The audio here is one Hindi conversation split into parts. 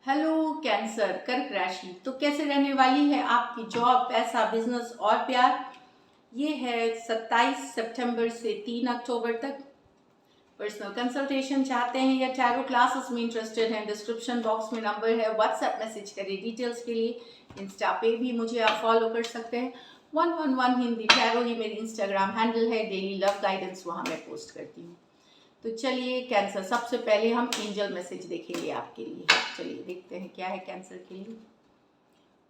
हेलो कैंसर, कर्क राशि। तो कैसे रहने वाली है आपकी जॉब, पैसा, बिजनेस और प्यार। ये है 27 सितंबर से 3 अक्टूबर तक। पर्सनल कंसल्टेशन चाहते हैं या टैरो क्लासेस में इंटरेस्टेड हैं, डिस्क्रिप्शन बॉक्स में नंबर है, व्हाट्सएप मैसेज करें डिटेल्स के लिए। इंस्टा पे भी मुझे आप फॉलो कर सकते हैं। 111 हिंदी टैरो ही मेरी इंस्टाग्राम हैंडल है। डेली लव गाइडेंस वहाँ मैं पोस्ट करती हूँ। तो चलिए कैंसर, सबसे पहले हम एंजल मैसेज देखेंगे आपके लिए। चलिए देखते हैं क्या है कैंसर के लिए।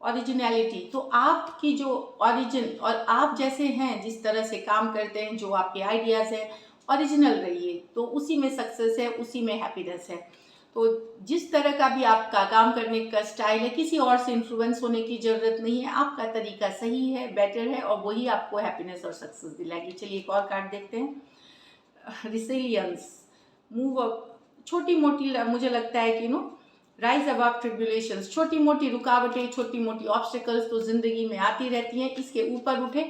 ओरिजिनलिटी, तो आपकी जो ओरिजिन और आप जैसे हैं, जिस तरह से काम करते हैं, जो आपके आइडियाज हैं, ओरिजिनल रहिए तो उसी में सक्सेस है, उसी में हैप्पीनेस है। तो जिस तरह का भी आपका काम करने का स्टाइल है, किसी और से इन्फ्लुएंस होने की जरूरत नहीं है। आपका तरीका सही है, बेटर है और वही आपको हैप्पीनेस और सक्सेस दिलाएगी। चलिए एक और कार्ड देखते हैं। रिसिलियंस, मूव अप, छोटी मोटी मुझे लगता है कि राइज अबव ट्रिब्यूलेशंस, छोटी मोटी रुकावटें, छोटी मोटी ऑब्स्टिकल्स तो जिंदगी में आती रहती हैं। इसके ऊपर उठे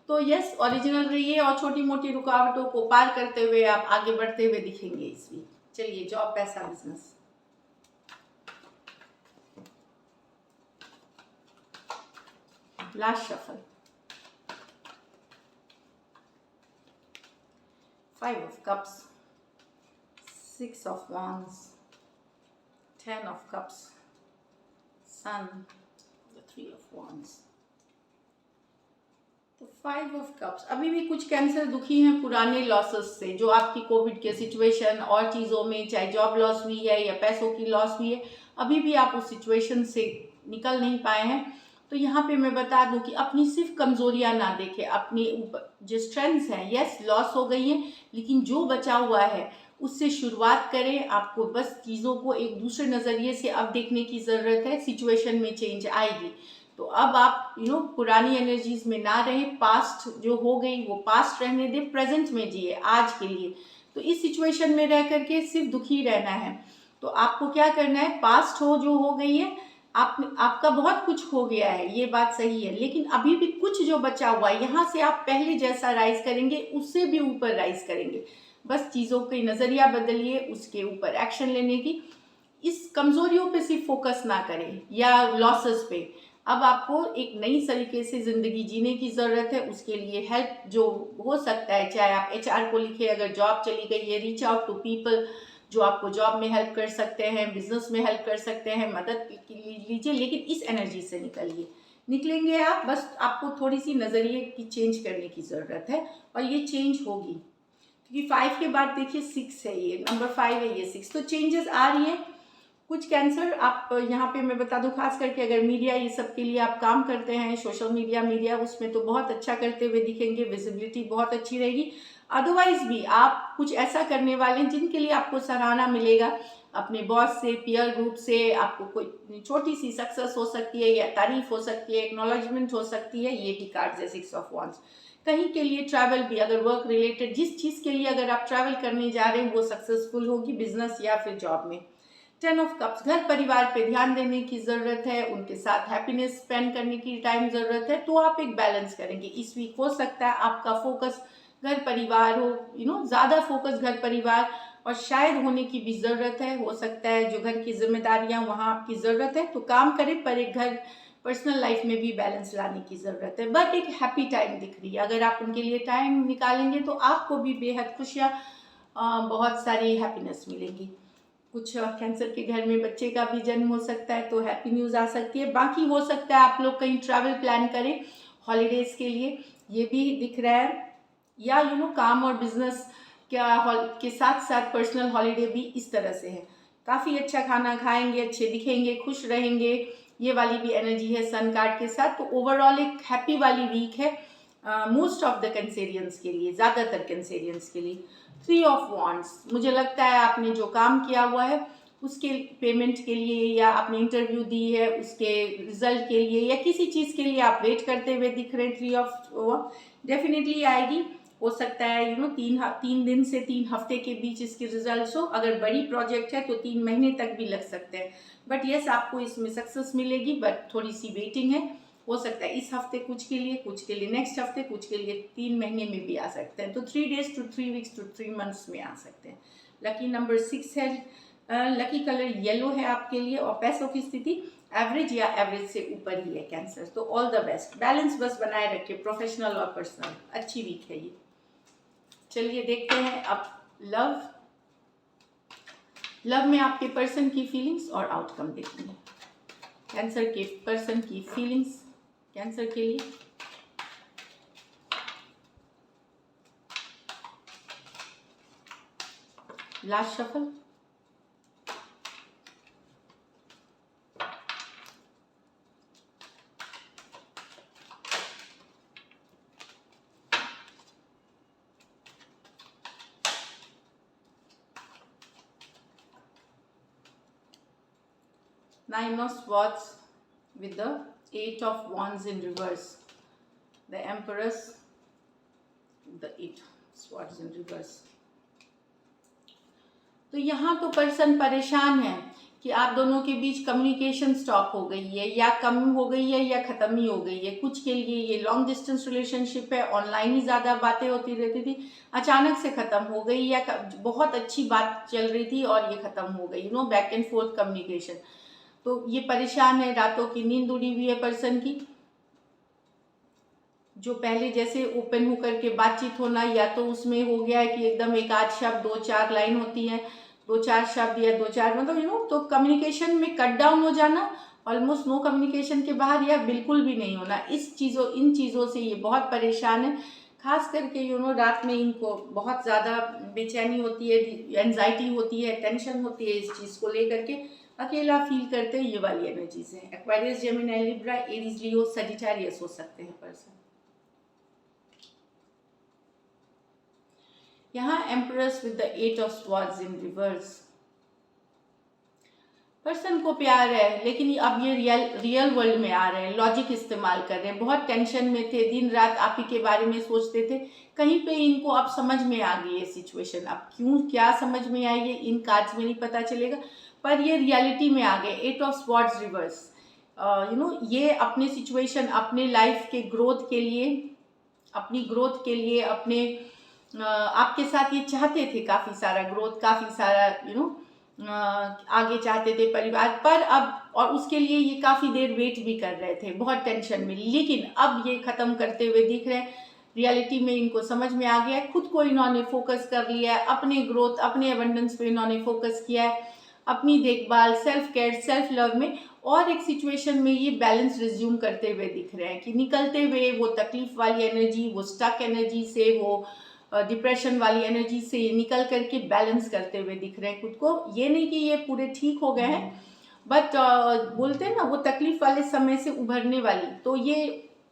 तो यस, ओरिजिनल रहिए और छोटी मोटी रुकावटों को पार करते हुए आप आगे बढ़ते हुए दिखेंगे इस वीक। चलिए जॉब, पैसा, business. Last shuffle. 5 of cups, 6 of wands, 10 of cups, sun, the 3 of wands, तो 5 ऑफ कप्स। अभी भी कुछ कैंसर दुखी हैं पुराने लॉसेस से, जो आपकी कोविड के सिचुएशन और चीज़ों में, चाहे जॉब लॉस हुई है या पैसों की लॉस हुई है, अभी भी आप उस सिचुएशन से निकल नहीं पाए हैं। तो यहाँ पे मैं बता दूं कि अपनी सिर्फ कमजोरियां ना देखें, अपनी जो स्ट्रेंथ्स हैं, यस लॉस हो गई हैं लेकिन जो बचा हुआ है उससे शुरुआत करें। आपको बस चीज़ों को एक दूसरे नज़रिए से अब देखने की ज़रूरत है। सिचुएशन में चेंज आएगी तो अब आप पुरानी एनर्जीज में ना रहें। पास्ट जो हो गई वो पास्ट रहने दें, प्रेजेंट में जिए आज के लिए। तो इस सिचुएशन में रह करके सिर्फ दुखी रहना है। तो आपको क्या करना है, पास्ट हो जो हो गई है, आपका बहुत कुछ हो गया है, ये बात सही है, लेकिन अभी भी कुछ जो बचा हुआ है, यहाँ से आप पहले जैसा राइज करेंगे उससे भी ऊपर राइज करेंगे। बस चीज़ों के नज़रिया बदलिए, उसके ऊपर एक्शन लेने की। इस कमजोरियों पे सिर्फ फोकस ना करें या लॉसेस पे। अब आपको एक नई तरीके से ज़िंदगी जीने की ज़रूरत है। उसके लिए हेल्प जो हो सकता है, चाहे आप HR को लिखे, अगर जॉब चली गई है, रीच आउट टू पीपल जो आपको जॉब में हेल्प कर सकते हैं, बिजनेस में हेल्प कर सकते हैं, मदद लीजिए, लेकिन इस एनर्जी से निकलिए। निकलेंगे आप, बस आपको थोड़ी सी नज़रिए की चेंज करने की ज़रूरत है और ये चेंज होगी, क्योंकि 5 के बाद देखिए 6 है, ये नंबर 5 है, ये 6, तो चेंजेस आ रही है। कुछ कैंसर आप यहाँ पे मैं बता दूं, खास करके अगर मीडिया ये सब के लिए आप काम करते हैं, सोशल मीडिया उसमें तो बहुत अच्छा करते हुए दिखेंगे, विजिबिलिटी बहुत अच्छी रहेगी। अदरवाइज भी आप कुछ ऐसा करने वाले हैं जिनके लिए आपको सराहना मिलेगा अपने बॉस से, पीयर ग्रुप से। आपको कोई छोटी सी सक्सेस हो सकती है या तारीफ हो सकती है, एक्नॉलेजमेंट हो सकती है। ये भी कार्ड है 6 ऑफ वांड्स। कहीं के लिए ट्रैवल भी, अगर वर्क रिलेटेड जिस चीज़ के लिए अगर आप ट्रैवल करने जा रहे हैं वो सक्सेसफुल होगी, बिजनेस या फिर जॉब में। 10 ऑफ कप्स, घर परिवार पे ध्यान देने की ज़रूरत है, उनके साथ हैप्पीनेस स्पेंड करने की टाइम ज़रूरत है, तो आप एक बैलेंस करेंगे इस वीक। हो सकता है आपका फोकस घर परिवार हो, ज़्यादा फोकस घर परिवार और शायद होने की भी ज़रूरत है। हो सकता है जो घर की जिम्मेदारियां वहाँ आपकी ज़रूरत है तो काम करें, पर एक घर पर्सनल लाइफ में भी बैलेंस लाने की ज़रूरत है। बट एक हैप्पी टाइम दिख रही है, अगर आप उनके लिए टाइम निकालेंगे तो आपको भी बेहद खुशियाँ, बहुत सारी हैप्पीनेस मिलेगी। कुछ कैंसर के घर में बच्चे का भी जन्म हो सकता है तो हैप्पी न्यूज़ आ सकती है। बाकी हो सकता है आप लोग कहीं ट्रैवल प्लान करें हॉलीडेज के लिए, ये भी दिख रहा है। या काम और बिजनेस के साथ साथ पर्सनल हॉलीडे भी इस तरह से है। काफ़ी अच्छा खाना खाएंगे, अच्छे दिखेंगे, खुश रहेंगे, ये वाली भी एनर्जी है सन कार्ड के साथ। तो ओवरऑल एक हैप्पी वाली वीक है मोस्ट ऑफ द कैंसेरियंस के लिए, ज़्यादातर कैंसेरियंस के लिए। 3 ऑफ वॉन्ड्स, मुझे लगता है आपने जो काम किया हुआ है उसके पेमेंट के लिए, या आपने इंटरव्यू दी है उसके रिजल्ट के लिए, या किसी चीज़ के लिए आप वेट करते हुए दिख रहे हैं। 3 ऑफ डेफिनेटली आएगी। हो सकता है 3 दिन से 3 हफ्ते के बीच इसके रिजल्ट हो। अगर बड़ी प्रोजेक्ट है तो 3 महीने तक भी लग सकते हैं। बट यस, आपको इसमें सक्सेस मिलेगी, बट थोड़ी सी वेटिंग है। हो सकता है इस हफ्ते कुछ के लिए नेक्स्ट हफ्ते, कुछ के लिए 3 महीने में भी आ सकते हैं। तो 3 days to 3 weeks to 3 months में आ सकते हैं। लकी नंबर 6 है, लकी कलर येलो है आपके लिए, और पैसों की स्थिति एवरेज या एवरेज से ऊपर ही है कैंसर। तो ऑल द बेस्ट, बैलेंस बस बनाए रखिए, प्रोफेशनल और पर्सनल। अच्छी वीक है ये। चलिए देखते हैं अब लव में आपके पर्सन की फीलिंग्स और आउटकम देखेंगे। कैंसर के पर्सन की फीलिंग्स कैंसर के लिए। Last shuffle. Nine of Swords with the Eight of Wands in reverse. The Empress, the Eight Swords in reverse. तो यहाँ तो पर्सन परेशान है कि आप दोनों के बीच कम्युनिकेशन स्टॉप हो गई है, या कम हो गई है, या ख़त्म ही हो गई है। कुछ के लिए ये लॉन्ग डिस्टेंस रिलेशनशिप है, ऑनलाइन ही ज़्यादा बातें होती रहती थी, अचानक से ख़त्म हो गई, या बहुत अच्छी बात चल रही थी और ये ख़त्म हो गई, बैक एंड फोर्थ कम्युनिकेशन। तो ये परेशान है, रातों की नींद उड़ी हुई है पर्सन की। जो पहले जैसे ओपन होकर के बातचीत होना, या तो उसमें हो गया है कि एकदम एक आध शब्द, 2-4 लाइन होती है, 2-4 शब्द या 2-4 मतलब तो कम्युनिकेशन में कट डाउन हो जाना, ऑलमोस्ट नो कम्युनिकेशन के बाहर, या बिल्कुल भी नहीं होना। इन चीज़ों से ये बहुत परेशान है। खास करके रात में इनको बहुत ज़्यादा बेचैनी होती है, एंजाइटी होती है, टेंशन होती है, इस चीज़ को लेकर के अकेला फील करते हैं। ये वाली एनर्जीज है। Aquarius, Gemini, Libra, Aries, Leo, Sagittarius हो सकते हैं पर्सन। यहाँ empress with the 8 of swords in reverse. Person को प्यार है, लेकिन अब ये रियल वर्ल्ड में आ रहे हैं, लॉजिक इस्तेमाल कर रहे हैं। बहुत टेंशन में थे, दिन रात आप ही के बारे में सोचते थे। कहीं पे इनको अब समझ में आ गई है सिचुएशन। अब क्यों, क्या समझ में आई है, इन कार्ड्स में नहीं पता चलेगा, पर ये रियलिटी में आ गए। 8 ऑफ स्वॉर्ड्स रिवर्स, ये अपने सिचुएशन, अपने लाइफ के ग्रोथ के लिए, अपनी ग्रोथ के लिए, अपने आपके साथ ये चाहते थे काफ़ी सारा ग्रोथ, काफ़ी सारा आगे चाहते थे परिवार पर। अब और उसके लिए ये काफ़ी देर वेट भी कर रहे थे, बहुत टेंशन में, लेकिन अब ये ख़त्म करते हुए दिख रहे हैं। रियलिटी में इनको समझ में आ गया है, खुद को इन्होंने फोकस कर लिया है, अपने ग्रोथ, अपने एबंडेंस पे इन्होंने फोकस किया है, अपनी देखभाल, सेल्फ केयर, सेल्फ लव में। और एक सिचुएशन में ये बैलेंस रिज्यूम करते हुए दिख रहे हैं कि निकलते हुए वो तकलीफ वाली एनर्जी, वो स्टक एनर्जी से, वो डिप्रेशन वाली एनर्जी से निकल करके बैलेंस करते हुए दिख रहे हैं खुद को। ये नहीं कि ये पूरे ठीक हो गए हैं, बट बोलते हैं ना, वो तकलीफ वाले समय से उभरने वाली। तो ये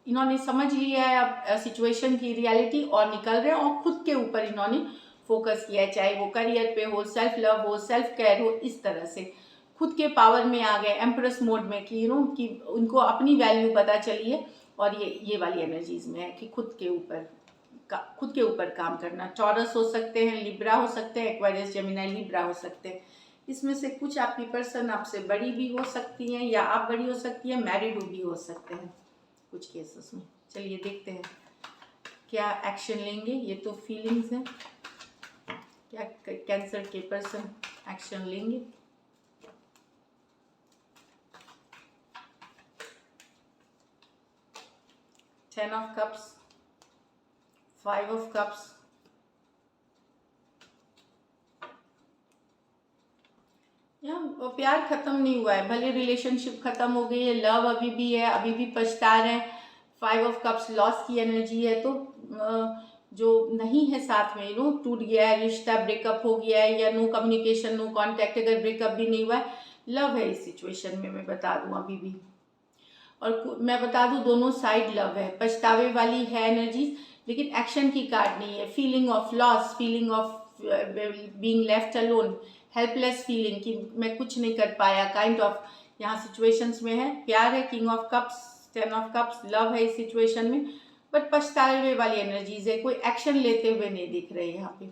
इन्होंने समझ लिया है अब सिचुएशन की रियलिटी, और निकल रहे हैं, और खुद के ऊपर इन्होंने फोकस किया है, चाहे वो करियर पे हो, सेल्फ लव हो, सेल्फ केयर हो, इस तरह से खुद के पावर में आ गए, एम्प्रेस मोड में, कि कि उनको अपनी वैल्यू पता चली है। और ये वाली एनर्जीज में है कि खुद के ऊपर काम करना। टॉरस हो सकते हैं, लिब्रा हो सकते हैं, एक्वेरियस, जेमिनी, लिब्रा हो सकते हैं। इसमें से कुछ आपकी पर्सन आपसे बड़ी भी हो सकती हैं, या आप बड़ी हो सकती हैं, मैरिड भी हो सकते हैं कुछ केसेस में। चलिए देखते हैं क्या एक्शन लेंगे। ये तो फीलिंग्स हैं, क्या कैंसर के पर्सन एक्शन लेंगे। Ten of cups, 5 of cups, यहाँ प्यार खत्म नहीं हुआ है, भले रिलेशनशिप खत्म हो गई है, लव अभी भी है, अभी भी पछता रहे हैं। 5 ऑफ कप्स लॉस की एनर्जी है, तो जो नहीं है साथ में, टूट गया है रिश्ता, ब्रेकअप हो गया है, या नो कम्युनिकेशन, नो कांटेक्ट। अगर ब्रेकअप भी नहीं हुआ है, लव है इस सिचुएशन में, मैं बता दूं अभी भी। और मैं बता दूं, दोनों साइड लव है, पछतावे वाली है एनर्जी, लेकिन एक्शन की कार्ड नहीं है। Feeling of loss, feeling of being left alone, helpless feeling कि मैं कुछ नहीं कर पाया, काइंड ऑफ यहाँ सिचुएशंस में है। प्यार है, king of cups, 10 of cups, love है इस सिचुएशन में, बट पछतावे वाली एनर्जीज है, कोई एक्शन लेते हुए नहीं दिख रहे यहाँ पे।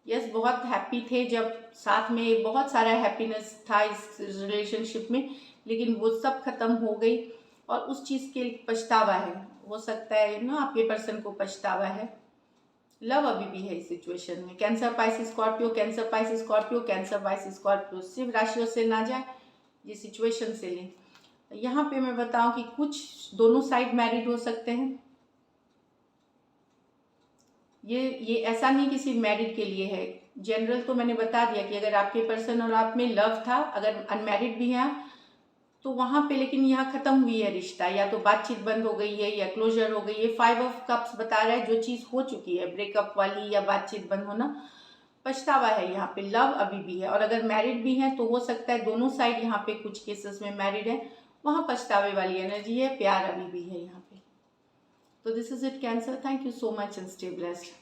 यस, बहुत हैप्पी थे जब साथ में, बहुत सारा हैप्पीनेस था इस रिलेशनशिप में, लेकिन वो सब खत्म हो गई, और उस चीज़ के पछतावा है। हो सकता है आपके पर्सन को पछतावा है, लव अभी भी है इस सिचुएशन में। Cancer Pisces Scorpio, cancer Pisces Scorpio, cancer Pisces Scorpio, सिर्फ राशियों से ना जाए, ये सिचुएशन से लें। यहाँ पे मैं बताऊं कि कुछ दोनों साइड मैरिड हो सकते हैं। ये ऐसा नहीं कि सिर्फ मैरिड के लिए है, जनरल तो मैंने बता दिया कि अगर आपके पर्सन और आप में लव था, अगर अनमैरिड भी हैं तो वहाँ पे, लेकिन यहाँ खत्म हुई है रिश्ता, या तो बातचीत बंद हो गई है या क्लोजर हो गई है। 5 ऑफ कप्स बता रहा है जो चीज़ हो चुकी है, ब्रेकअप वाली या बातचीत बंद होना, पछतावा है यहाँ पे। लव अभी भी है, और अगर मैरिड भी हैं तो हो सकता है दोनों साइड, यहाँ पे कुछ केसेस में मैरिड है, वहाँ पछतावे वाली एनर्जी है, प्यार अभी भी है यहाँ पे। तो this is it cancer, thank you so much and stay blessed.